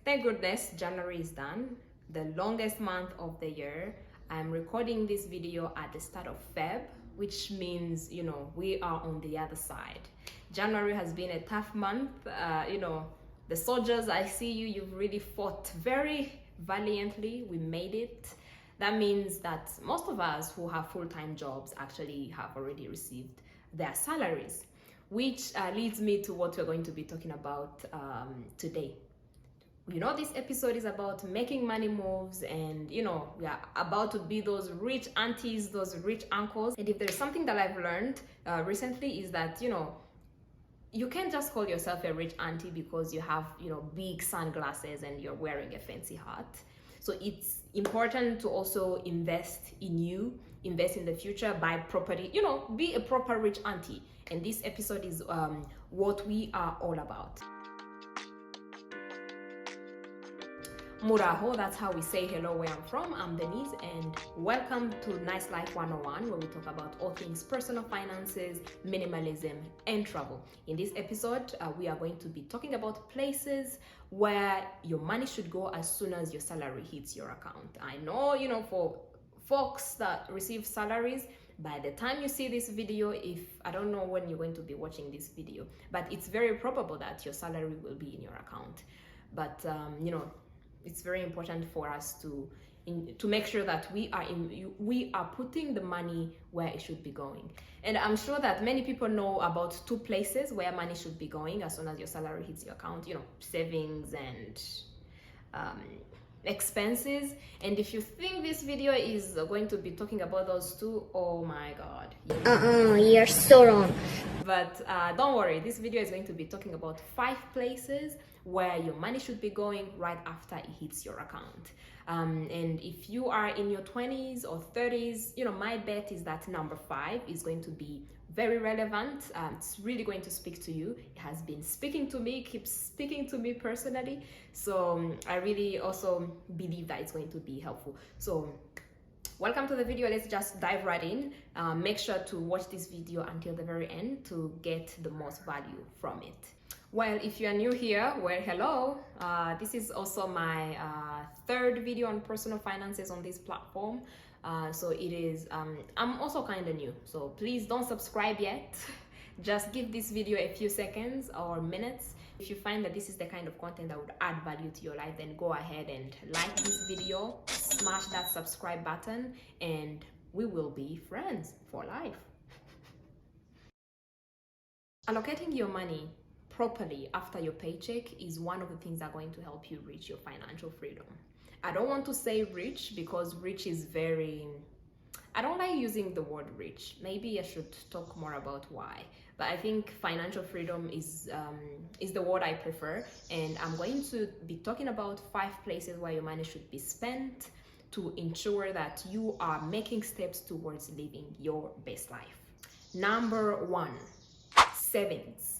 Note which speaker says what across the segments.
Speaker 1: Thank goodness January is done, the longest month of the year. I'm recording this video at the start of Feb, which means, we are on the other side. January has been a tough month. The soldiers, I see you've really fought very valiantly. We made it. That means that most of us who have full-time jobs actually have already received their salaries, which leads me to what we're going to be talking about today. This episode is about making money moves, and we are about to be those rich aunties, those rich uncles. And if there's something that I've learned recently is that you can't just call yourself a rich auntie because you have big sunglasses and you're wearing a fancy hat. So it's important to also invest in you, invest in the future, buy property, be a proper rich auntie. And this episode is what we are all about. Muraho, that's how we say hello where I'm from. I'm Denyse, and welcome to Nice Life 101, where we talk about all things personal finances, minimalism, and travel. In this episode, we are going to be talking about places where your money should go as soon as your salary hits your account. I know, for folks that receive salaries, by the time you see this video, I don't know when you're going to be watching this video, but it's very probable that your salary will be in your account. But, it's very important for us to make sure that we are putting the money where it should be going. And I'm sure that many people know about two places where money should be going as soon as your salary hits your account, savings and expenses. And if you think this video is going to be talking about those two, oh my god,
Speaker 2: you're so wrong.
Speaker 1: But don't worry, this video is going to be talking about 5 places where your money should be going right after it hits your account. And if you are in your 20s or 30s, my bet is that number 5 is going to be very relevant. It's really going to speak to you. It has been speaking to me, keeps speaking to me personally. So I really also believe that it's going to be helpful. So welcome to the video. Let's just dive right in. Make sure to watch this video until the very end to get the most value from it. Well, if you are new here, well, hello. This is also my 3rd video on personal finances on this platform. So it is, I'm also kind of new. So please don't subscribe yet. Just give this video a few seconds or minutes. If you find that this is the kind of content that would add value to your life, then go ahead and like this video, smash that subscribe button, and we will be friends for life. Allocating your money properly after your paycheck is one of the things that are going to help you reach your financial freedom. I don't want to say rich because rich is I don't like using the word rich. Maybe I should talk more about why. But I think financial freedom is the word I prefer. And I'm going to be talking about 5 places where your money should be spent to ensure that you are making steps towards living your best life. Number 1, savings.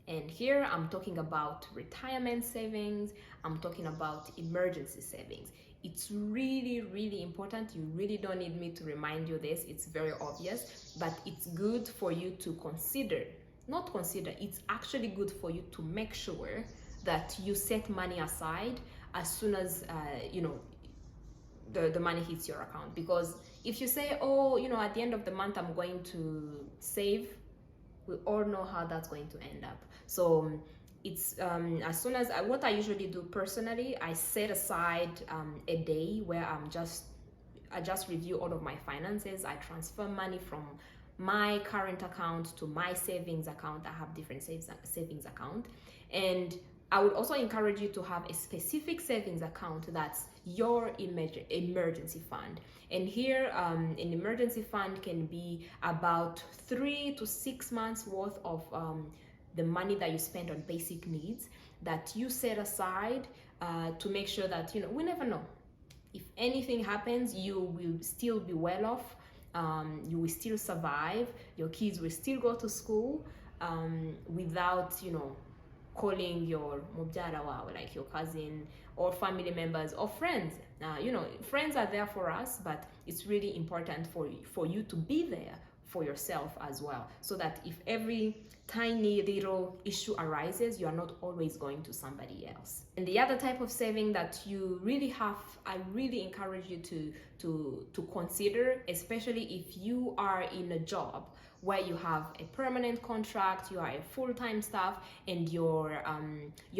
Speaker 1: And here I'm talking about retirement savings. I'm talking about emergency savings. It's really, really important. You really don't need me to remind you this. It's very obvious, but it's good for you to it's actually good for you to make sure that you set money aside as soon as, the money hits your account. Because if you say, at the end of the month, I'm going to save, we all know how that's going to end up. So it's as soon as what I usually do personally, I set aside a day where I just review all of my finances. I transfer money from my current account to my savings account. I have different savings account, and I would also encourage you to have a specific savings account that's your emergency fund. And here, an emergency fund can be about 3 to 6 months worth of the money that you spend on basic needs that you set aside to make sure that, we never know. If anything happens, you will still be well off. You will still survive. Your kids will still go to school without, calling your mubyara wawe, like your cousin or family members or friends. Friends are there for us, but it's really important for you to be there for yourself as well, so that if every tiny little issue arises, you are not always going to somebody else. And the other type of saving that you really have, I really encourage you to consider, especially if you are in a job where you have a permanent contract, you are a full-time staff, and your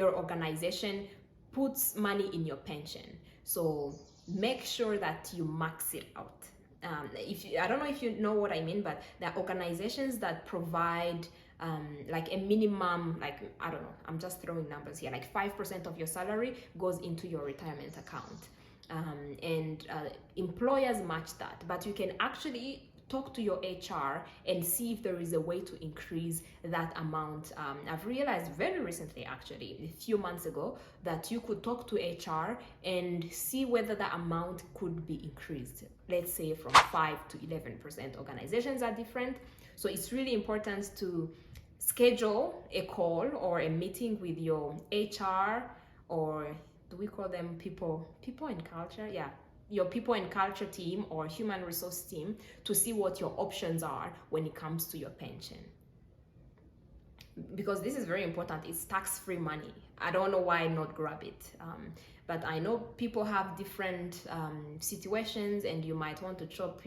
Speaker 1: organization puts money in your pension. So make sure that you max it out. I don't know if you know what I mean, but there are organizations that provide like a minimum, like, I don't know, I'm just throwing numbers here, like 5% of your salary goes into your retirement account. And employers match that, but you can actually talk to your HR and see if there is a way to increase that amount. I've realized very recently, actually, a few months ago, that you could talk to HR and see whether the amount could be increased. Let's say from 5 to 11%. Organizations are different. So it's really important to schedule a call or a meeting with your HR, or do we call them people and culture? Yeah, your people and culture team or human resource team, to see what your options are when it comes to your pension. Because this is very important. It's tax-free money. I don't know why not grab it. But I know people have different situations, and you might want to chop,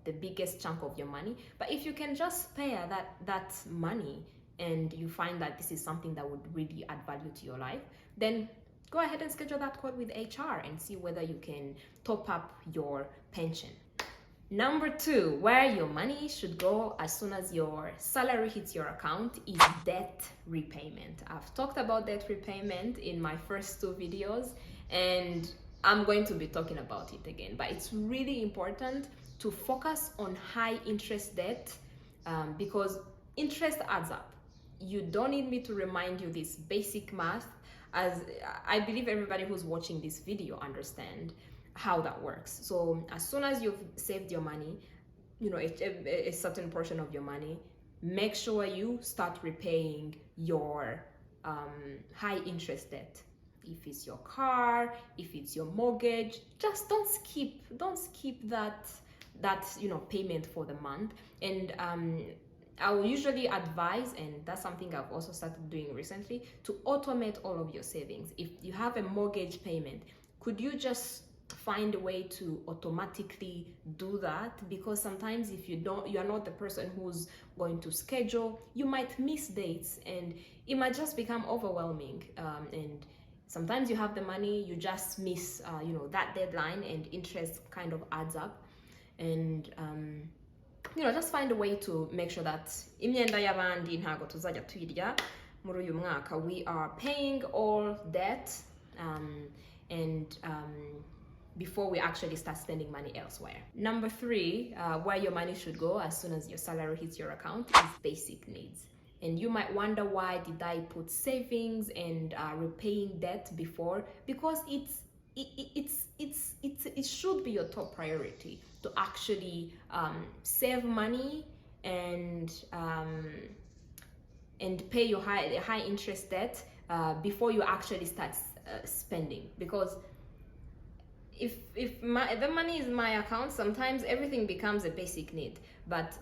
Speaker 1: the biggest chunk of your money. But if you can just spare that money, and you find that this is something that would really add value to your life, then go ahead and schedule that call with HR and see whether you can top up your pension. Number 2, where your money should go as soon as your salary hits your account, is debt repayment. I've talked about debt repayment in my first 2 videos, and I'm going to be talking about it again. But it's really important to focus on high interest debt, because interest adds up. You don't need me to remind you this basic math, as I believe everybody who's watching this video understand how that works. So as soon as you've saved your money, a certain portion of your money, make sure you start repaying your high interest debt. If it's your car, if it's your mortgage, just don't skip that payment for the month. And I will usually advise, and that's something I've also started doing recently, to automate all of your savings. If you have a mortgage payment, could you just find a way to automatically do that? Because sometimes if you are not the person who's going to schedule, you might miss dates, and it might just become overwhelming. And sometimes you have the money, you just miss that deadline, and interest kind of adds up. And just find a way to make sure that imyenda y'abandi ntago tuzajya tuyirya muri uyu mwaka. We are paying all debt and before we actually start spending money elsewhere. Number 3, where your money should go as soon as your salary hits your account, is basic needs. And you might wonder, why did I put savings and repaying debt before? Because it should be your top priority to actually save money and pay your high interest debt before you actually start spending. Because if the money is my account, sometimes everything becomes a basic need. But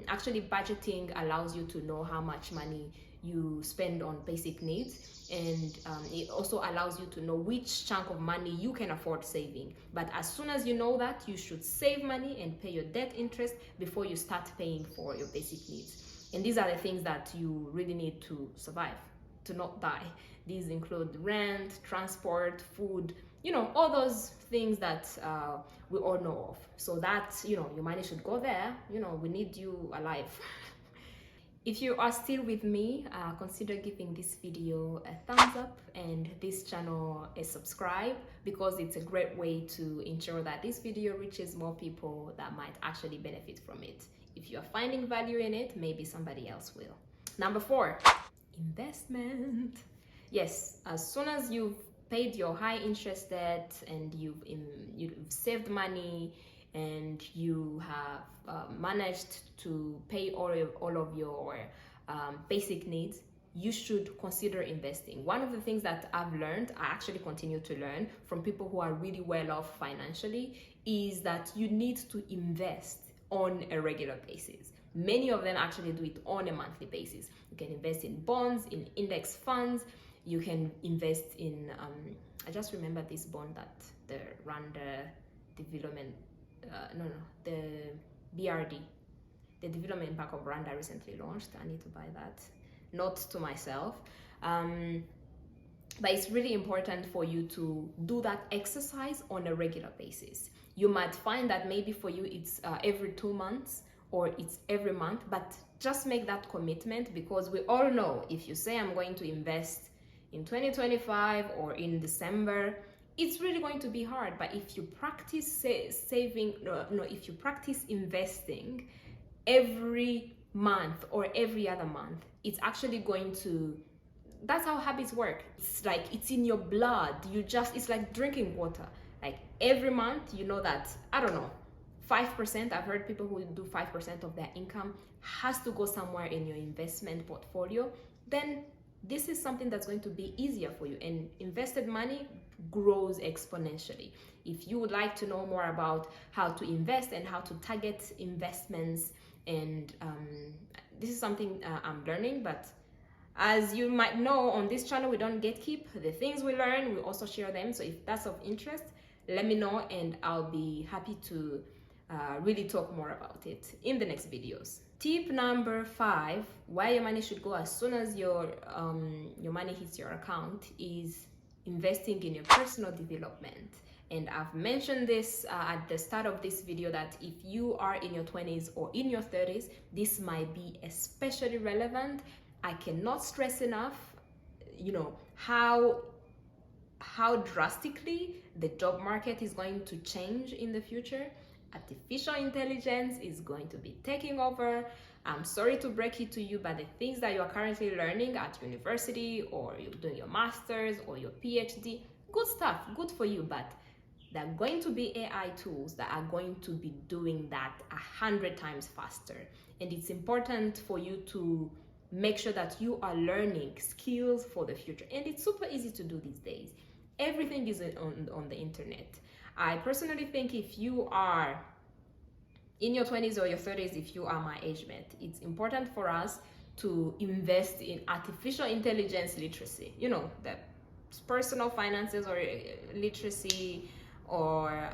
Speaker 1: actually budgeting allows you to know how much money you spend on basic needs, and it also allows you to know which chunk of money you can afford saving. But as soon as you know that, you should save money and pay your debt interest before you start paying for your basic needs. And these are the things that you really need to survive, to not die. These include rent, transport, food, all those things that we all know of. So that, your money should go there. We need you alive. If you are still with me, consider giving this video a thumbs up and this channel a subscribe, because it's a great way to ensure that this video reaches more people that might actually benefit from it. If you are finding value in it, maybe somebody else will. Number 4, investment. Yes, as soon as you've paid your high interest debt and you've saved money and you have managed to pay all of your basic needs, you should consider investing. One of the things that I've learned, I actually continue to learn from people who are really well off financially, is that you need to invest on a regular basis. Many of them actually do it on a monthly basis. You can invest in bonds, in index funds. You can invest in, I just remember this bond that the Rwanda Development, the BRD, the Development Bank of Rwanda recently launched. I need to buy that. Not to myself. But it's really important for you to do that exercise on a regular basis. You might find that maybe for you it's every 2 months or it's every month, but just make that commitment, because we all know if you say I'm going to invest in 2025 or in December, it's really going to be hard. But if you practice if you practice investing every month or every other month, it's actually going to, that's how habits work. It's like it's in your blood. It's like drinking water. Like every month, you know that, I don't know, 5%, I've heard people who do 5% of their income has to go somewhere in your investment portfolio. Then this is something that's going to be easier for you, and invested money grows exponentially. If you would like to know more about how to invest and how to target investments, and this is something I'm learning, but as you might know, on this channel we don't gatekeep. The things we learn, we also share them. So if that's of interest, let me know and I'll be happy to really talk more about it in the next videos. Tip number 5, where your money should go as soon as your money hits your account, is investing in your personal development. And I've mentioned this at the start of this video, that if you are in your 20s or in your 30s, this might be especially relevant. I cannot stress enough, how drastically the job market is going to change in the future. Artificial intelligence is going to be taking over. I'm sorry to break it to you, but the things that you are currently learning at university, or you're doing your master's or your PhD, good stuff, good for you, but there are going to be AI tools that are going to be doing that 100 times faster. And it's important for you to make sure that you are learning skills for the future. And it's super easy to do these days. Everything is on the internet. I personally think if you are in your 20s or your 30s, if you are my age mate, it's important for us to invest in artificial intelligence literacy. The personal finances or literacy, or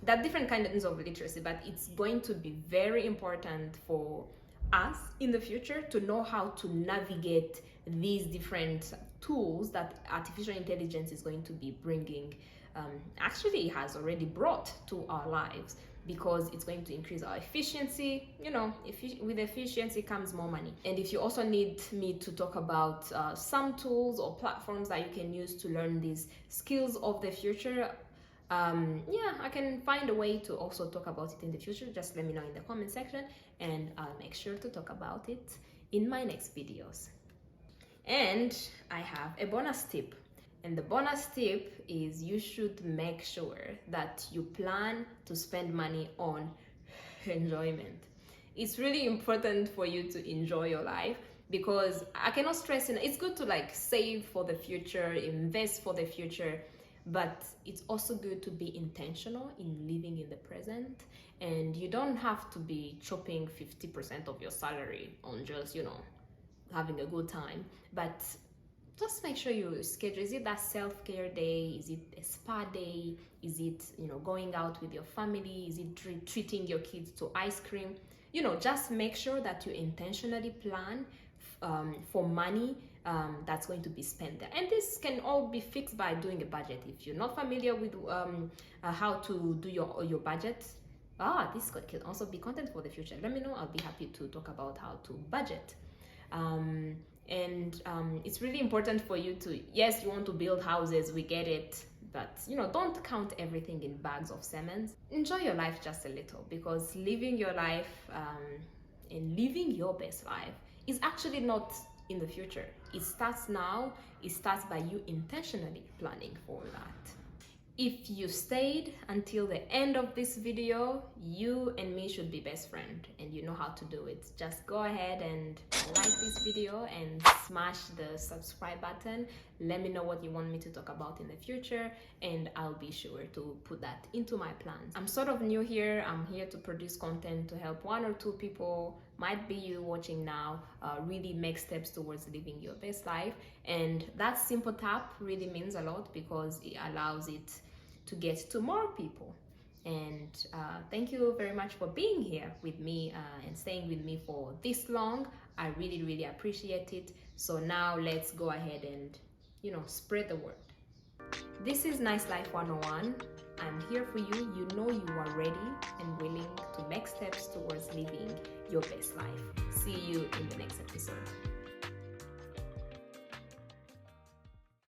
Speaker 1: that different kinds of literacy, but it's going to be very important for us in the future to know how to navigate these different tools that artificial intelligence is going to be bringing. Actually, it has already brought to our lives, because it's going to increase our efficiency. With efficiency comes more money. And if you also need me to talk about some tools or platforms that you can use to learn these skills of the future, I can find a way to also talk about it in the future. Just let me know in the comment section, and I'll make sure to talk about it in my next videos. And I have a bonus tip. And the bonus tip is, you should make sure that you plan to spend money on enjoyment. It's really important for you to enjoy your life, because I cannot stress enough. It's good to save for the future, invest for the future, but it's also good to be intentional in living in the present. And you don't have to be chopping 50% of your salary on just, having a good time, but just make sure you schedule. Is it that self-care day? Is it a spa day? Is it, going out with your family? Is it treating your kids to ice cream? Just make sure that you intentionally plan for money that's going to be spent there. And this can all be fixed by doing a budget. If you're not familiar with how to do your budget, this can also be content for the future. Let me know. I'll be happy to talk about how to budget. It's really important for you to, yes, you want to build houses, we get it, but don't count everything in bags of cement. Enjoy your life just a little, because living your life and living your best life is actually not in the future. It starts now. It starts by you intentionally planning for that. If you stayed until the end of this video, you and me should be best friends, and you know how to do it. Just go ahead and like this video and smash the subscribe button. Let me know what you want me to talk about in the future, and I'll be sure to put that into my plans. I'm sort of new here. I'm here to produce content to help 1 or 2 people, might be you watching now, really make steps towards living your best life. And that simple tap really means a lot because it allows it to get to more people. And thank you very much for being here with me and staying with me for this long. I really, really appreciate it. So now let's go ahead and, spread the word. This is Nice Life 101. I'm here for you. You know you are ready and willing to make steps towards living your best life. See you in the next episode.